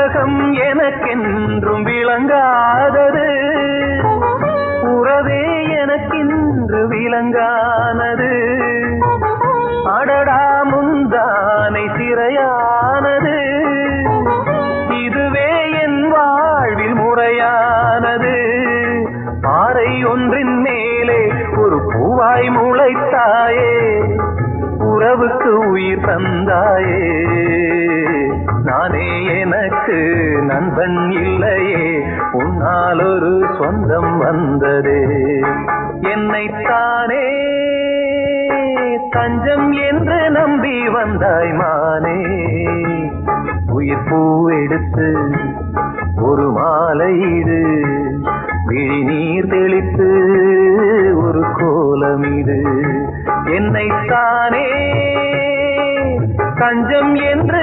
உலகம் எனக்கென்றும் விளங்காதது, உறவே எனக்கென்று விளங்கானது. அடடா முந்தானை சிறையானது, இதுவே என் வாழ்வில் முறையானது. பாறை ஒன்றின் மேலே ஒரு பூவாய் முளைத்தாயே, உறவுக்கு உயிர் தந்தாயே. நானே எனக்கு நண்பன் இல்லையே, உன்னால் ஒரு சொந்தம் வந்ததே. என்னைத்தானே தஞ்சம் என்று நம்பி வந்தாய் மானே. உயிர் பூவெடுத்து ஒரு மாலையிடு, விழி நீர் தெளித்து ஒரு கோலமிடு. என்னைத்தானே தஞ்சம் என்று